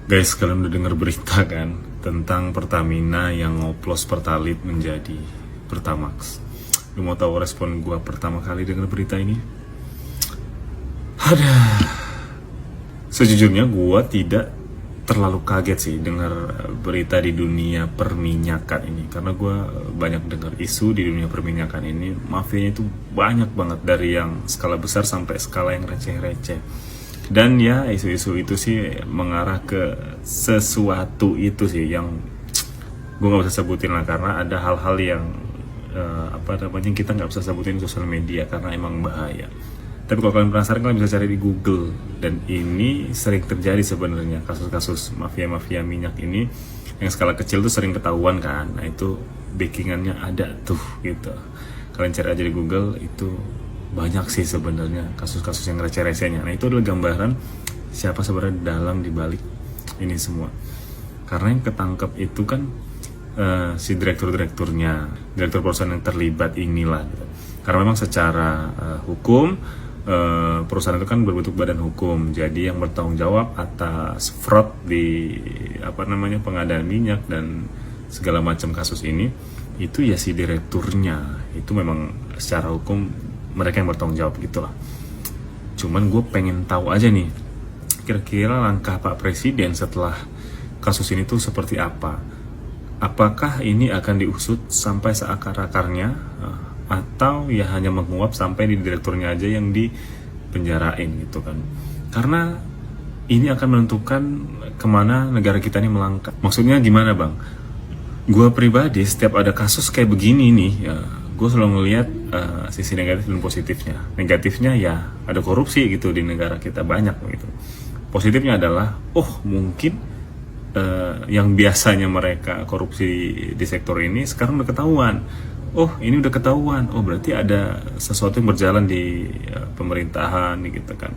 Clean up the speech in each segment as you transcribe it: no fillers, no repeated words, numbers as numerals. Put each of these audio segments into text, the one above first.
Guys, kalian udah denger berita kan tentang Pertamina yang ngoplos Pertalite menjadi Pertamax. Lu mau tahu respon gue pertama kali denger berita ini? Ada. Sejujurnya gue tidak terlalu kaget sih dengar berita di dunia perminyakan ini, karena gue banyak dengar isu di dunia perminyakan ini. Mafianya itu banyak banget, dari yang skala besar sampai skala yang receh-receh. Dan ya, isu-isu itu sih mengarah ke sesuatu itu sih yang gue nggak bisa sebutin lah, karena ada hal-hal yang kita nggak bisa sebutin di sosial media karena emang bahaya. Tapi kalau kalian penasaran, kalian bisa cari di Google. Dan ini sering terjadi sebenarnya, kasus-kasus mafia-mafia minyak ini yang skala kecil tuh sering ketahuan kan. Nah itu backingannya ada tuh gitu. Kalian cari aja di Google, itu banyak sih sebenarnya kasus-kasus yang receh-recehnya. Nah itu adalah gambaran siapa sebenarnya dalam dibalik ini semua. Karena yang ketangkep itu kan si direktur-direkturnya, direktur perusahaan yang terlibat inilah gitu. Karena memang secara hukum perusahaan itu kan berbentuk badan hukum, jadi yang bertanggung jawab atas fraud di pengadaan minyak dan segala macam kasus ini itu ya si direkturnya. Itu memang secara hukum mereka yang bertanggung jawab gitulah. Cuman gue pengen tahu aja nih, kira-kira langkah Pak Presiden setelah kasus ini tuh seperti apa? Apakah ini akan diusut sampai seakar-akarnya, atau ya hanya menguap sampai di direkturnya aja yang dipenjarain gitu kan? Karena ini akan menentukan kemana negara kita ini melangkah. Maksudnya gimana bang? Gue pribadi setiap ada kasus kayak begini nih ya, gue selalu ngelihat sisi negatif dan positifnya. Negatifnya ya ada korupsi gitu di negara kita, banyak gitu. Positifnya adalah mungkin yang biasanya mereka korupsi di sektor ini sekarang udah ketahuan. Ini udah ketahuan. Berarti ada sesuatu yang berjalan di pemerintahan gitu kan.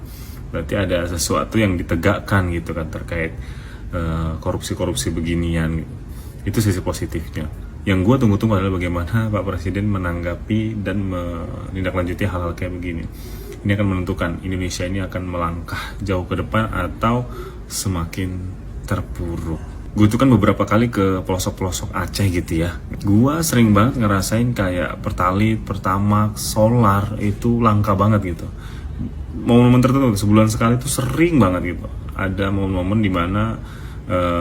Berarti ada sesuatu yang ditegakkan gitu kan terkait korupsi-korupsi beginian gitu. Itu sisi positifnya. Yang gue tunggu-tunggu adalah bagaimana Pak Presiden menanggapi dan menindaklanjuti hal-hal kayak begini. Ini akan menentukan Indonesia ini akan melangkah jauh ke depan atau semakin terpuruk. Gue tuh kan beberapa kali ke pelosok-pelosok Aceh gitu ya. Gue sering banget ngerasain kayak Pertalite, Pertamax, Solar itu langka banget gitu. Momen-momen tertentu sebulan sekali itu sering banget gitu. Ada momen-momen dimana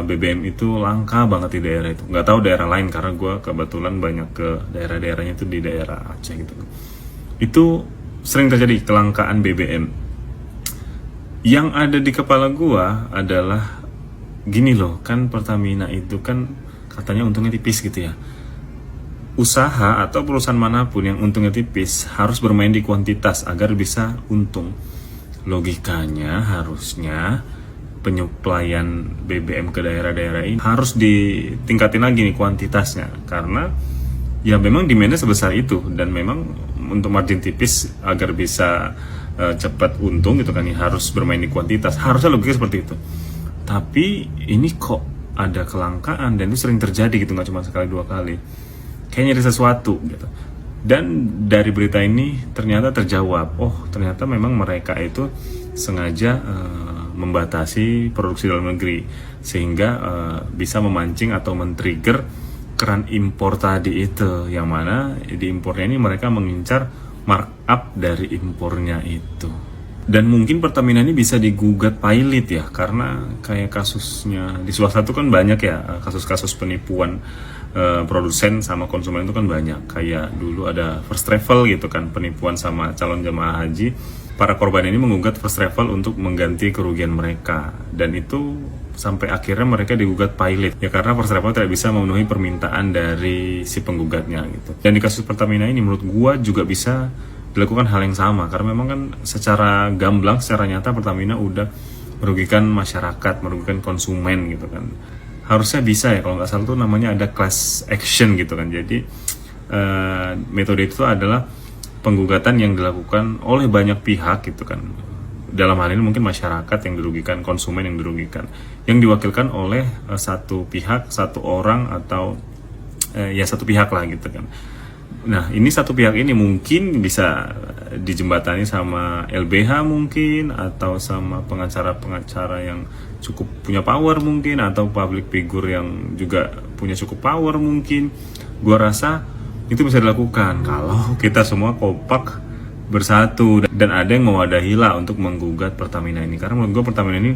BBM itu langka banget di daerah itu. Nggak tahu daerah lain karena gue kebetulan banyak ke daerah-daerahnya itu di daerah Aceh gitu. Itu sering terjadi kelangkaan BBM. Yang ada di kepala gue adalah gini loh, kan Pertamina itu kan katanya untungnya tipis gitu ya. Usaha atau perusahaan manapun yang untungnya tipis harus bermain di kuantitas agar bisa untung. Logikanya harusnya penyuplaian BBM ke daerah-daerah ini harus ditingkatin lagi nih kuantitasnya, karena ya memang demandnya sebesar itu dan memang untuk margin tipis agar bisa cepat untung gitu kan ya, harus bermain di kuantitas. Harusnya logiknya seperti itu. Tapi ini kok ada kelangkaan dan itu sering terjadi gitu, nggak cuma sekali dua kali. Kayaknya ada sesuatu gitu. Dan dari berita ini ternyata terjawab. Ternyata memang mereka itu sengaja membatasi produksi dalam negeri sehingga bisa memancing atau men-trigger keran impor tadi itu, yang mana di impornya ini mereka mengincar markup dari impornya itu. Dan mungkin Pertamina ini bisa digugat pilot ya, karena kayak kasusnya di salah satu kan banyak ya kasus-kasus penipuan produsen sama konsumen itu kan banyak. Kayak dulu ada First Travel gitu kan, penipuan sama calon jemaah haji. Para korban ini menggugat First Travel untuk mengganti kerugian mereka, dan itu sampai akhirnya mereka digugat pilot ya, karena First Travel tidak bisa memenuhi permintaan dari si penggugatnya gitu. Dan di kasus Pertamina ini menurut gua juga bisa dilakukan hal yang sama, karena memang kan secara gamblang, secara nyata Pertamina udah merugikan masyarakat, merugikan konsumen gitu kan. Harusnya bisa ya, kalau nggak salah tuh namanya ada class action gitu kan. Jadi metode itu adalah penggugatan yang dilakukan oleh banyak pihak gitu kan. Dalam hal ini mungkin masyarakat yang dirugikan, konsumen yang dirugikan, yang diwakilkan oleh satu pihak, satu orang, atau ya satu pihak lah gitu kan. Nah ini satu pihak ini mungkin bisa dijembatani sama LBH mungkin, atau sama pengacara-pengacara yang cukup punya power mungkin, atau public figure yang juga punya cukup power mungkin. Gua rasa itu bisa dilakukan kalau kita semua kompak bersatu dan ada yang mewadahi lah untuk menggugat Pertamina ini. Karena menurut gue Pertamina ini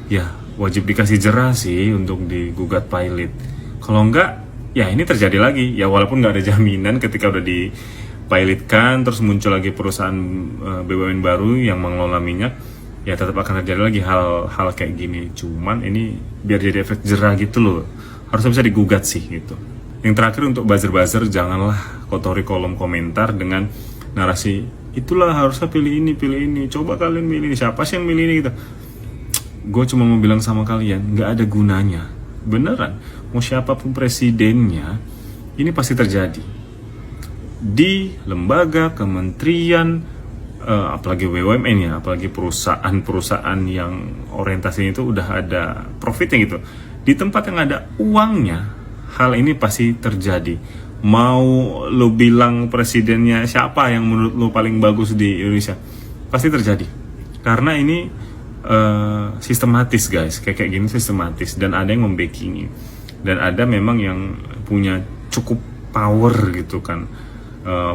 ya wajib dikasih jerah sih untuk digugat pilot. Kalau enggak, ya ini terjadi lagi. Ya walaupun nggak ada jaminan ketika udah dipilotkan terus muncul lagi perusahaan BUMN baru yang mengelola minyak, ya tetap akan terjadi lagi hal-hal kayak gini. Cuman ini biar jadi efek jerah gitu loh, harusnya bisa digugat sih gitu. Yang terakhir untuk buzzer-buzzer, janganlah kotori kolom komentar dengan narasi itulah harusnya pilih ini, coba kalian milih ini, siapa sih yang milih ini gitu. Gue cuma mau bilang sama kalian, nggak ada gunanya, beneran. Mau siapapun presidennya, ini pasti terjadi di lembaga, kementerian, apalagi BUMN ya, apalagi perusahaan-perusahaan yang orientasinya itu udah ada profitnya gitu. Di tempat yang ada uangnya, hal ini pasti terjadi. Mau lo bilang presidennya siapa yang menurut lo paling bagus di Indonesia, pasti terjadi. Karena ini sistematis guys, kayak gini sistematis, dan ada yang membackingi, dan ada memang yang punya cukup power gitu kan.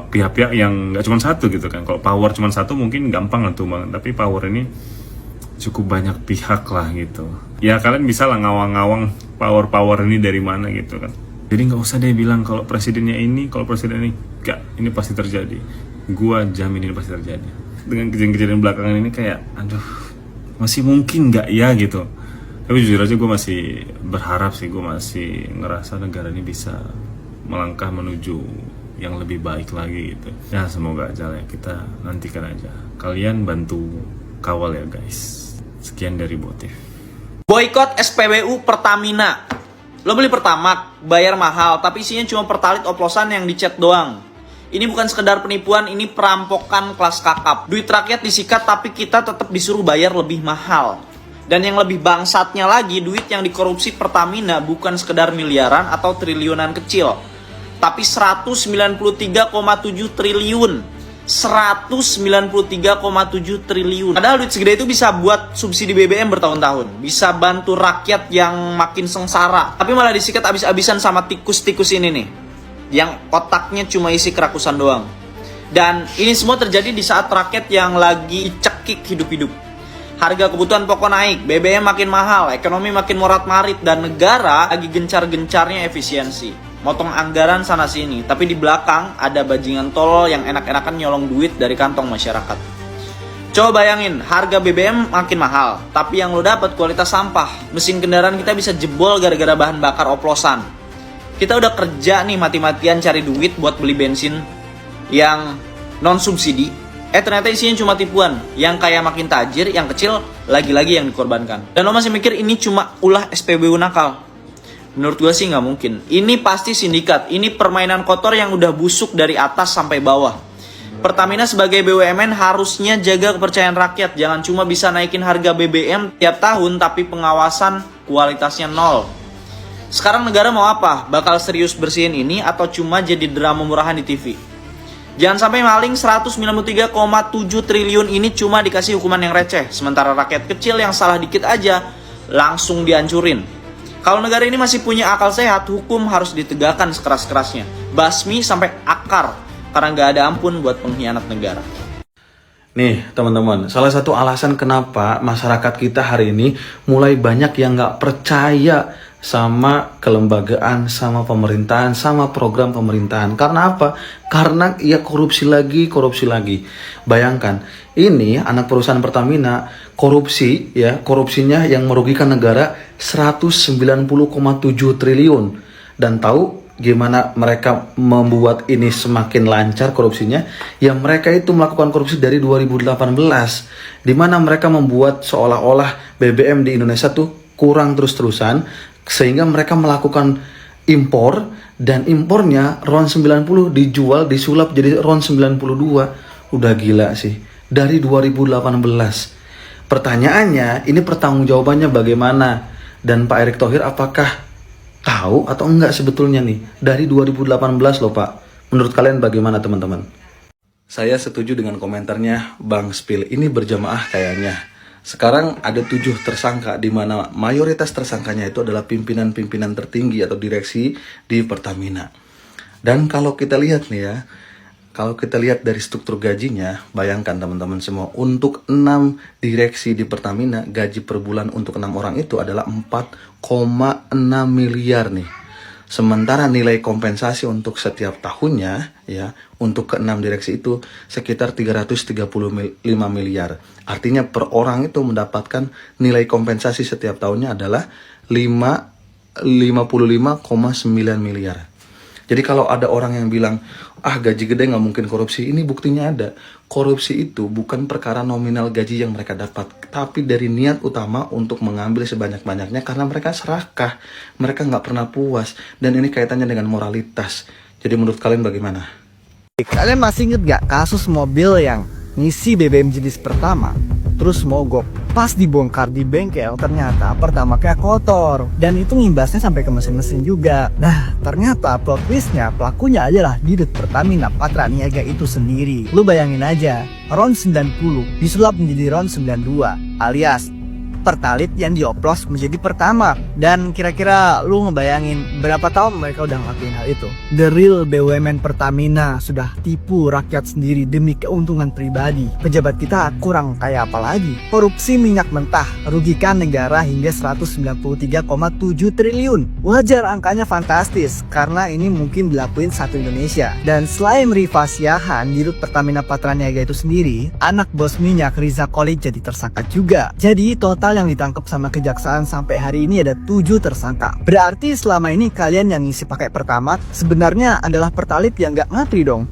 Pihak-pihak yang nggak cuma satu gitu kan. Kalau power cuma satu mungkin gampang lah tuh bang, tapi power ini cukup banyak pihak lah gitu. Ya kalian bisa lah ngawang-ngawang power ini dari mana gitu kan. Jadi nggak usah deh bilang kalau presidennya ini, kalau presiden ini, enggak, ini pasti terjadi. Gua jamin ini pasti terjadi. Dengan kejadian-kejadian belakangan ini kayak, aduh, masih mungkin nggak ya gitu. Tapi jujur aja gue masih berharap sih, gue masih ngerasa negara ini bisa melangkah menuju yang lebih baik lagi gitu. Ya semoga aja lah ya, kita nantikan aja. Kalian bantu kawal ya guys. Sekian dari Botif. Boykot SPBU Pertamina. Lo beli Pertamax, bayar mahal, tapi isinya cuma pertalit oplosan yang dicet doang. Ini bukan sekedar penipuan, ini perampokan kelas kakap. Duit rakyat disikat, tapi kita tetap disuruh bayar lebih mahal. Dan yang lebih bangsatnya lagi, duit yang dikorupsi Pertamina bukan sekedar miliaran atau triliunan kecil, tapi 193,7 triliun. 193,7 triliun. Padahal duit segede itu bisa buat subsidi BBM bertahun-tahun, bisa bantu rakyat yang makin sengsara, tapi malah disikat abis-abisan sama tikus-tikus ini nih, yang otaknya cuma isi kerakusan doang. Dan ini semua terjadi di saat rakyat yang lagi cekik hidup-hidup. Harga kebutuhan pokok naik, BBM makin mahal, ekonomi makin morat-marit, dan negara lagi gencar-gencarnya efisiensi. Motong anggaran sana sini, tapi di belakang ada bajingan tolol yang enak-enakan nyolong duit dari kantong masyarakat. Coba bayangin, harga BBM makin mahal, tapi yang lo dapat kualitas sampah. Mesin kendaraan kita bisa jebol gara-gara bahan bakar oplosan. Kita udah kerja nih mati-matian cari duit buat beli bensin yang non subsidi. Ternyata isinya cuma tipuan. Yang kaya makin tajir, yang kecil lagi-lagi yang dikorbankan. Dan lo masih mikir ini cuma ulah SPBU nakal? Menurut gue sih nggak mungkin. Ini pasti sindikat. Ini permainan kotor yang udah busuk dari atas sampai bawah. Pertamina sebagai BUMN harusnya jaga kepercayaan rakyat. Jangan cuma bisa naikin harga BBM tiap tahun, tapi pengawasan kualitasnya nol. Sekarang negara mau apa? Bakal serius bersihin ini atau cuma jadi drama murahan di TV? Jangan sampai maling 193,7 triliun ini cuma dikasih hukuman yang receh. Sementara rakyat kecil yang salah dikit aja langsung dihancurin. Kalau negara ini masih punya akal sehat, hukum harus ditegakkan sekeras-kerasnya. Basmi sampai akar, karena nggak ada ampun buat pengkhianat negara. Nih teman-teman, salah satu alasan kenapa masyarakat kita hari ini mulai banyak yang nggak percaya sama kelembagaan, sama pemerintahan, sama program pemerintahan. Karena apa? Karena ya korupsi lagi. Bayangkan, ini anak perusahaan Pertamina korupsinya yang merugikan negara 190,7 triliun. Dan tahu gimana mereka membuat ini semakin lancar korupsinya? Ya mereka itu melakukan korupsi dari 2018, di mana mereka membuat seolah-olah BBM di Indonesia tuh kurang terus-terusan, sehingga mereka melakukan impor, dan impornya RON 90 disulap jadi RON 92. Udah gila sih, dari 2018. Pertanyaannya, ini pertanggungjawabannya bagaimana? Dan Pak Erick Thohir apakah tahu atau enggak sebetulnya nih? Dari 2018 loh Pak. Menurut kalian bagaimana teman-teman? Saya setuju dengan komentarnya Bang Spil. Ini berjamaah kayaknya. Sekarang ada 7 tersangka, di mana mayoritas tersangkanya itu adalah pimpinan-pimpinan tertinggi atau direksi di Pertamina. Dan kalau kita lihat nih ya, kalau kita lihat dari struktur gajinya, bayangkan teman-teman semua, untuk 6 direksi di Pertamina, gaji per bulan untuk 6 orang itu adalah 4,6 miliar nih. Sementara nilai kompensasi untuk setiap tahunnya, ya, untuk ke-6 direksi itu sekitar 335 miliar. Artinya per orang itu mendapatkan nilai kompensasi setiap tahunnya adalah 55,9 miliar. Jadi kalau ada orang yang bilang, gaji gede nggak mungkin korupsi, ini buktinya ada. Korupsi itu bukan perkara nominal gaji yang mereka dapat, tapi dari niat utama untuk mengambil sebanyak-banyaknya karena mereka serakah, mereka nggak pernah puas, dan ini kaitannya dengan moralitas. Jadi menurut kalian bagaimana? Kalian masih inget gak kasus mobil yang ngisi BBM jenis pertama terus mogok? Pas dibongkar di bengkel ternyata Pertamax kotor, dan itu ngimbasnya sampai ke mesin-mesin juga. Nah ternyata plot twistnya pelakunya adalah Dirut Pertamina Patraniaga itu sendiri. Lu bayangin aja, RON 90 disulap menjadi RON 92 alias Pertalit yang dioplos menjadi Pertamax. Dan kira-kira lu ngebayangin berapa tahun mereka udah ngelakuin hal itu? The real BUMN Pertamina sudah tipu rakyat sendiri demi keuntungan pribadi. Pejabat kita kurang kayak apa lagi? Korupsi minyak mentah rugikan negara hingga 193,7 triliun. Wajar angkanya fantastis karena ini mungkin dilakuin satu Indonesia. Dan selain Rifa Siahan, Dirut Pertamina Patraniaga itu sendiri, anak bos minyak Riza Khalid jadi tersangka juga. Jadi total yang ditangkap sama kejaksaan sampai hari ini ada 7 tersangka. Berarti selama ini kalian yang ngisi pakai Pertamax sebenarnya adalah Pertalit yang nggak ngantri dong.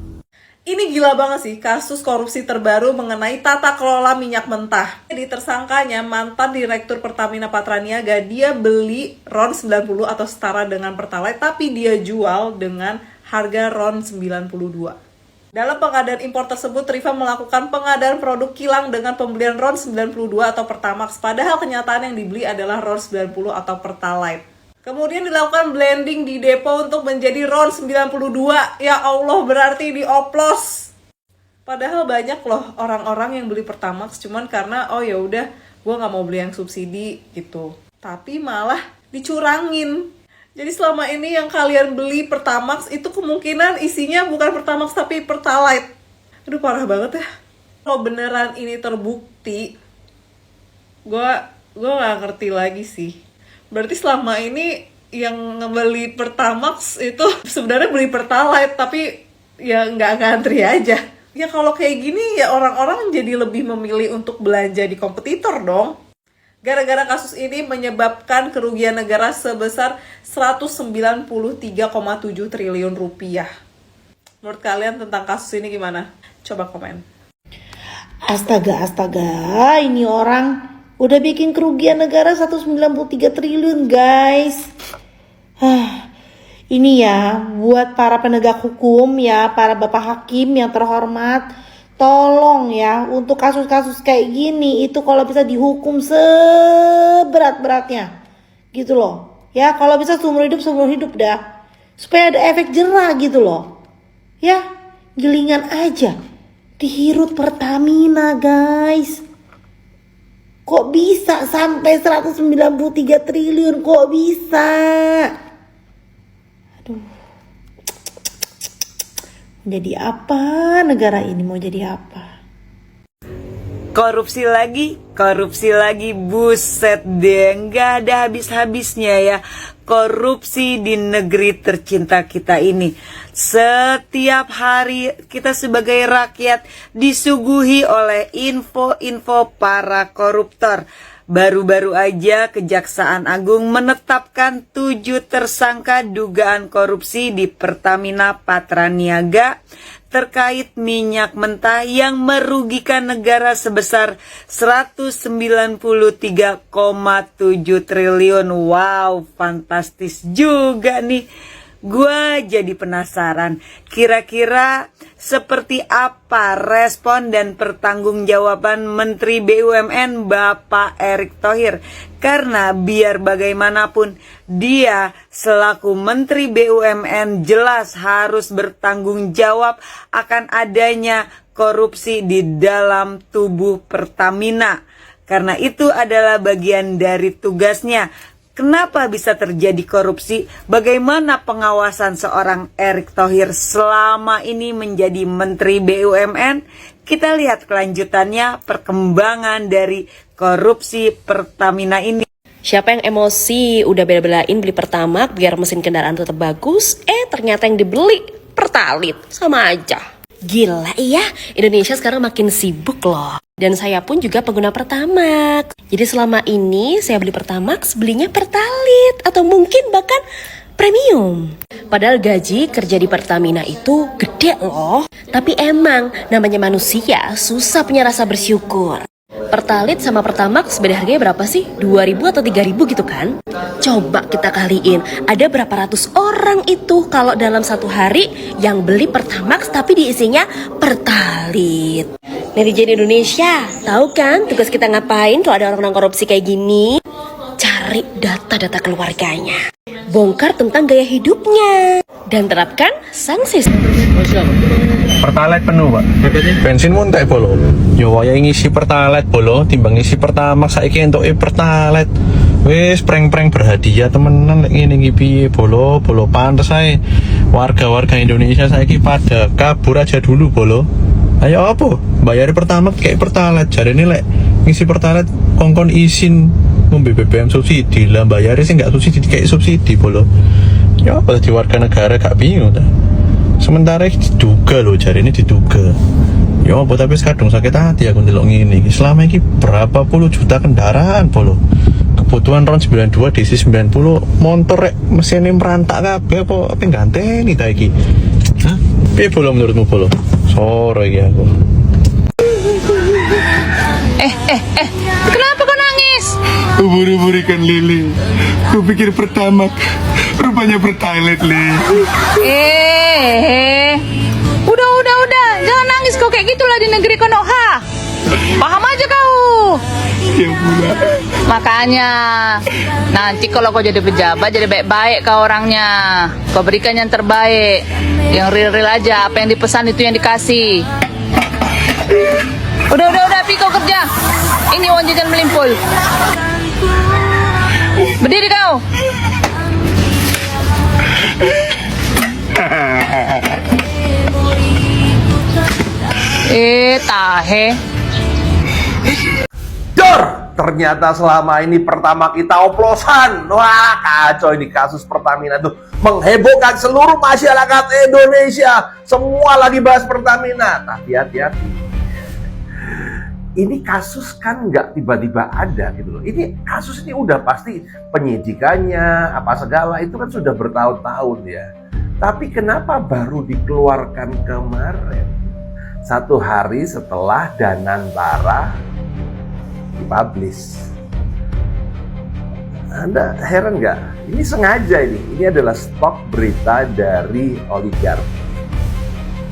Ini gila banget sih, kasus korupsi terbaru mengenai tata kelola minyak mentah. Jadi tersangkanya mantan Direktur Pertamina Patraniaga, dia beli RON 90 atau setara dengan Pertalite, tapi dia jual dengan harga RON 92. Dalam pengadaan impor tersebut, Rifa melakukan pengadaan produk kilang dengan pembelian RON 92 atau Pertamax, padahal kenyataan yang dibeli adalah RON 90 atau Pertalite. Kemudian dilakukan blending di depo untuk menjadi RON 92. Ya Allah, berarti dioplos. Padahal banyak loh orang-orang yang beli Pertamax cuman karena ya udah gue nggak mau beli yang subsidi gitu. Tapi malah dicurangin. Jadi selama ini yang kalian beli Pertamax itu kemungkinan isinya bukan Pertamax tapi Pertalite. Aduh parah banget ya. Kalau beneran ini terbukti, gue nggak ngerti lagi sih. Berarti selama ini yang ngebeli Pertamax itu sebenarnya beli Pertalite tapi ya nggak ngantri aja. Ya kalau kayak gini ya orang-orang jadi lebih memilih untuk belanja di kompetitor dong. Gara-gara kasus ini menyebabkan kerugian negara sebesar 193,7 triliun rupiah. Menurut kalian tentang kasus ini gimana? Coba komen. Astaga, ini orang udah bikin kerugian negara 193 triliun guys. Ini ya buat para penegak hukum ya, para bapak hakim yang terhormat, tolong ya untuk kasus-kasus kayak gini itu kalau bisa dihukum seberat-beratnya gitu loh. Ya kalau bisa seumur hidup dah, supaya ada efek jerah gitu loh. Ya gilingan aja Dirut Pertamina guys. Kok bisa sampai 193 triliun, kok bisa? Aduh. Jadi apa negara ini, mau jadi apa? Korupsi lagi, buset deh, nggak ada habis-habisnya ya. Korupsi di negeri tercinta kita ini. Setiap hari kita sebagai rakyat disuguhi oleh info-info para koruptor. Baru-baru aja Kejaksaan Agung menetapkan 7 tersangka dugaan korupsi di Pertamina Patraniaga terkait minyak mentah yang merugikan negara sebesar 193,7 triliun. Wow, fantastis juga nih. Gua jadi penasaran, kira-kira seperti apa respon dan pertanggungjawaban Menteri BUMN Bapak Erick Thohir? Karena biar bagaimanapun dia selaku Menteri BUMN jelas harus bertanggung jawab akan adanya korupsi di dalam tubuh Pertamina. Karena itu adalah bagian dari tugasnya. Kenapa bisa terjadi korupsi? Bagaimana pengawasan seorang Erick Thohir selama ini menjadi Menteri BUMN? Kita lihat kelanjutannya, perkembangan dari korupsi Pertamina ini. Siapa yang emosi udah bela-belain beli Pertamax biar mesin kendaraan tetap bagus, ternyata yang dibeli Pertalite, sama aja. Gila iya, Indonesia sekarang makin sibuk loh. Dan saya pun juga pengguna Pertamax. Jadi selama ini saya beli Pertamax belinya Pertalite atau mungkin bahkan premium. Padahal gaji kerja di Pertamina itu gede loh. Tapi emang namanya manusia susah punya rasa bersyukur. Pertalite sama Pertamax beda harganya berapa sih? 2.000 atau 3.000 gitu kan? Coba kita kaliin, ada berapa ratus orang itu kalau dalam satu hari yang beli Pertamax tapi diisinya Pertalite. Netizen Indonesia, tahu kan tugas kita ngapain kalau ada orang korupsi kayak gini? Cari data-data keluarganya, bongkar tentang gaya hidupnya, dan terapkan sanksi. Pertalite penuh pak, bensin pun tak bolo. Yo waya ngisi Pertalite bolo, timbang ngisi Pertamax saiki entuk Pertalite. Wis prank-prank berhadiah temenan lek ngene iki piye bolo pantes ae. Warga-warga Indonesia saiki pada kabur aja dulu bolo. Ayo apa? Bayar Pertamax kayak Pertalite. Jarene lek ngisi Pertalite kongkon isin ngombe BBM subsidi lah, bayarnya sih nggak subsidi kayak subsidi bolo. Ya apa di warga negara gak bingung ta. Sementara diduga loh, jari ini diduga. Ya apa tapi kadang sakit hati aku ndelok ngene iki. Selama ini berapa puluh juta kendaraan polo. Kebutuhan RON 92 DC 90 motor rek mesinnya merantak kabeh apa pengganteni ta iki. Hah? Piye polo menurutmu polo? Sore iki aku. Kenapa kau nangis? Ubur-ubur ikan lele. Ku pikir Pertamax, rupanya Pertalite le. Udah, jangan nangis kau kayak gitulah di negeri Konoha. Paham aja kau. Ya pula. Makanya nanti kalau kau jadi pejabat jadi baik-baik kau orangnya. Kau berikan yang terbaik, yang real-real aja. Apa yang dipesan itu yang dikasih. Udah, pi kau kerja. Ini uang jajan melimpul. Berdiri kau. Tahe. Jor, ternyata selama ini Pertamax kita oplosan. Wah, kacau ini kasus Pertamina tuh menghebohkan seluruh masyarakat Indonesia. Semua lagi bahas Pertamina. Tapi hati-hati. Ini kasus kan nggak tiba-tiba ada gitu loh. Ini kasus ini udah pasti penyidikannya, apa segala itu kan sudah bertahun-tahun ya. Tapi kenapa baru dikeluarkan kemarin? 1 hari setelah Danantara dipublish. Anda heran nggak? Ini sengaja ini. Ini adalah stok berita dari oligarki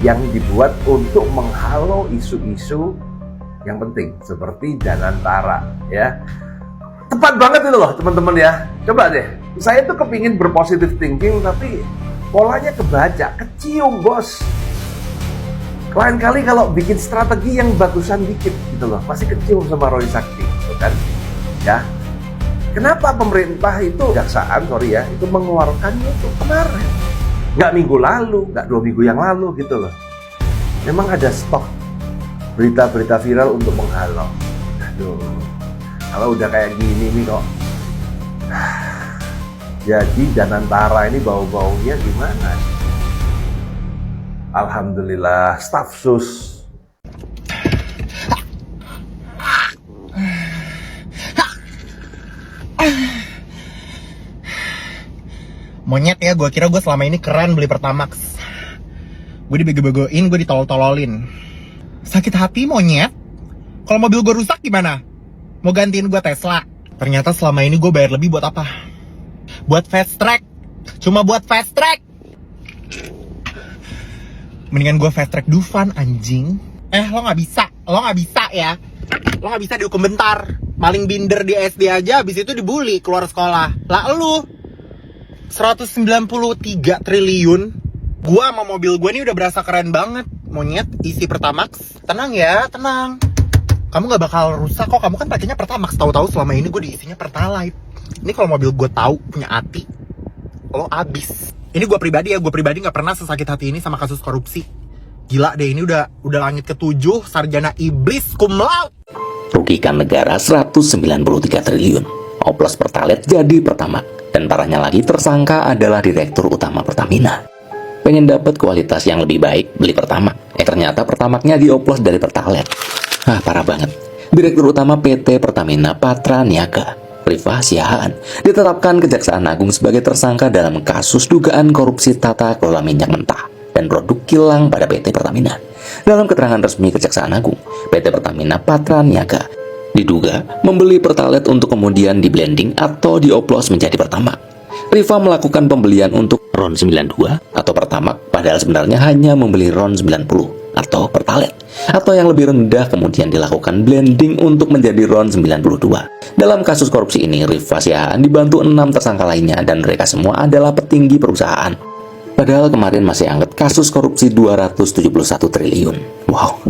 yang dibuat untuk menghalau isu-isu yang penting seperti Danantara ya. Tepat banget itu loh teman-teman ya. Coba deh, saya tuh kepingin berpositif thinking tapi polanya kebaca, kecium bos. Lain kali kalau bikin strategi yang bagusan dikit gitu loh, pasti kecium sama Roy Sakti gitu kan ya. Kenapa pemerintah itu, kejaksaan sorry ya, itu mengeluarkannya itu kemarin, nggak minggu lalu, nggak 2 minggu yang lalu gitu loh. Memang ada stok berita-berita viral untuk menghalau. Aduh, kalau udah kayak gini nih kok. Jadi Danantara ini bau-baunya gimana? Alhamdulillah, staf sus. Monyet ya, gue kira gue selama ini keren beli Pertamax. Gue dibego-begoin, gue ditolol-tololin. Sakit hati monyet. Kalau mobil gue rusak gimana? Mau gantiin gue Tesla. Ternyata selama ini gue bayar lebih buat apa? Buat fast track. Cuma buat fast track. Mendingan gue fast track Dufan anjing. Lo nggak bisa ya. Lo nggak bisa dihukum bentar. Maling binder di SD aja abis itu dibully keluar sekolah. Lah lu 193 triliun. Gua sama mobil gue ini udah berasa keren banget. Monyet isi Pertamax. Tenang ya, tenang. Kamu gak bakal rusak kok. Kamu kan pakainya Pertamax. Tahu-tahu selama ini gue diisinya Pertalite. Ini kalau mobil gue tahu punya hati, lo abis. Ini gue pribadi gak pernah sesakit hati ini sama kasus korupsi. Gila deh, ini udah langit ke-7, sarjana iblis cum laude. Rugikan negara 193 triliun. Oplos Pertalite jadi Pertamax. Dan parahnya lagi, tersangka adalah Direktur Utama Pertamina. Pengen dapat kualitas yang lebih baik, beli Pertamax. Ternyata Pertamaxnya dioplos dari Pertalite. Parah banget. Direktur Utama PT Pertamina Patra Niaga, Rifa Siahaan, ditetapkan Kejaksaan Agung sebagai tersangka dalam kasus dugaan korupsi tata kelola minyak mentah dan produk kilang pada PT Pertamina. Dalam keterangan resmi Kejaksaan Agung, PT Pertamina Patra Niaga diduga membeli Pertalite untuk kemudian di-blending atau dioplos menjadi Pertamax. Rifa melakukan pembelian untuk RON 92 atau Pertamax, padahal sebenarnya hanya membeli RON 90 atau Pertalite, atau yang lebih rendah kemudian dilakukan blending untuk menjadi RON 92. Dalam kasus korupsi ini, Rifa Siahaan dibantu 6 tersangka lainnya dan mereka semua adalah petinggi perusahaan. Padahal kemarin masih anget kasus korupsi 271 triliun. Wow.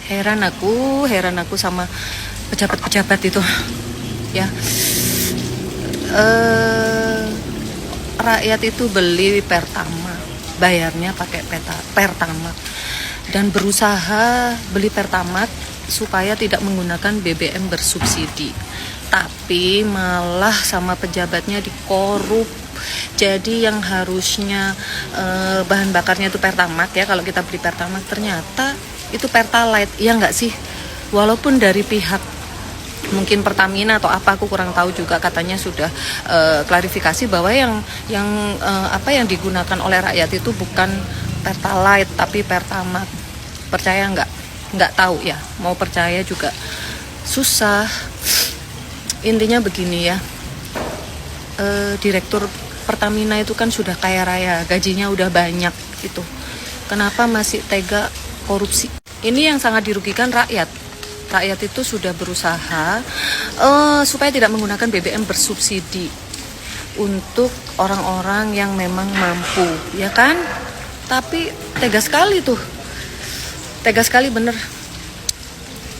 Heran aku sama pejabat-pejabat itu. Ya. Rakyat itu beli Pertamax, bayarnya pakai Pertamax, dan berusaha beli Pertamax supaya tidak menggunakan BBM bersubsidi. Tapi malah sama pejabatnya dikorup. Jadi yang harusnya bahan bakarnya itu Pertamax ya, kalau kita beli Pertamax ternyata itu Pertalite, ya nggak sih? Walaupun dari pihak mungkin Pertamina atau apa, aku kurang tahu juga, katanya sudah klarifikasi bahwa yang digunakan oleh rakyat itu bukan Pertalite tapi Pertamax. Percaya nggak tahu ya, mau percaya juga susah. Intinya begini ya, Direktur Pertamina itu kan sudah kaya raya, gajinya udah banyak gitu. Kenapa masih tega korupsi? Ini yang sangat dirugikan rakyat. Rakyat itu sudah berusaha supaya tidak menggunakan BBM bersubsidi untuk orang-orang yang memang mampu, ya kan? Tapi tega sekali tuh, tega sekali bener.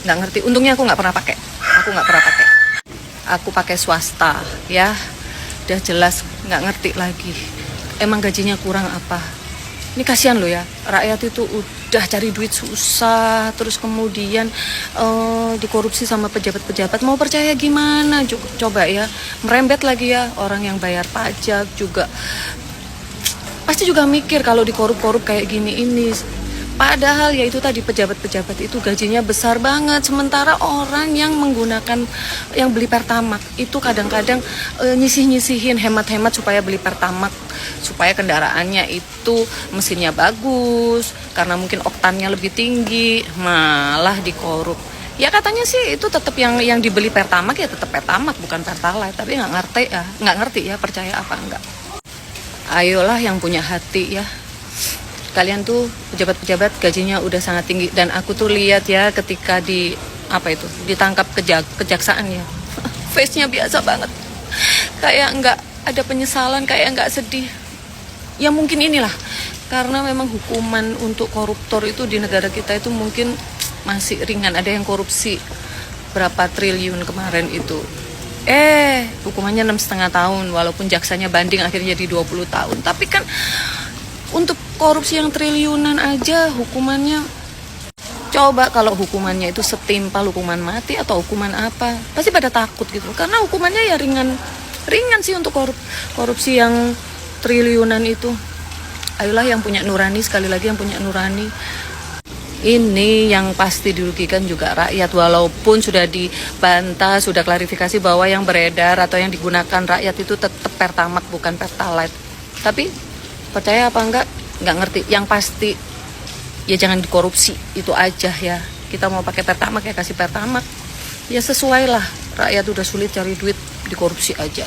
Nggak ngerti. Untungnya aku nggak pernah pakai. Aku pakai swasta, ya. Udah jelas nggak ngerti lagi. Emang gajinya kurang apa? Ini kasihan loh ya, rakyat itu udah cari duit susah, terus kemudian dikorupsi sama pejabat-pejabat. Mau percaya gimana? Coba ya, merembet lagi ya, orang yang bayar pajak juga pasti juga mikir kalau dikorup-korup kayak gini ini. Padahal ya itu tadi, pejabat-pejabat itu gajinya besar banget, sementara orang yang menggunakan, yang beli Pertamax itu kadang-kadang nyisih-nyisihin, hemat-hemat supaya beli Pertamax, supaya kendaraannya itu mesinnya bagus, karena mungkin oktannya lebih tinggi, malah dikorup. Ya katanya sih itu tetap yang dibeli Pertamax ya tetap Pertamax, bukan Pertalite, tapi nggak ngerti ya percaya apa enggak. Ayolah yang punya hati ya. Kalian tuh pejabat-pejabat gajinya udah sangat tinggi, dan aku tuh lihat ya ketika ditangkap kejaksaan ya, face-nya biasa banget, kayak nggak ada penyesalan, kayak nggak sedih. Ya mungkin inilah karena memang hukuman untuk koruptor itu di negara kita itu mungkin masih ringan. Ada yang korupsi berapa triliun kemarin itu, hukumannya 6,5 tahun, walaupun jaksanya banding akhirnya jadi 20 tahun. Tapi kan untuk korupsi yang triliunan aja hukumannya, coba kalau hukumannya itu setimpal hukuman mati atau hukuman apa, pasti pada takut gitu, karena hukumannya ya ringan sih untuk korupsi yang triliunan itu. Ayolah yang punya nurani, sekali lagi yang punya nurani. Ini yang pasti dirugikan juga rakyat, walaupun sudah dibantah, sudah klarifikasi bahwa yang beredar atau yang digunakan rakyat itu tetap Pertamax bukan Pertalite. Tapi percaya apa enggak ngerti. Yang pasti ya jangan dikorupsi, itu aja ya. Kita mau pakai Pertamax ya kasih Pertamax, ya sesuai lah, rakyat udah sulit cari duit, dikorupsi aja.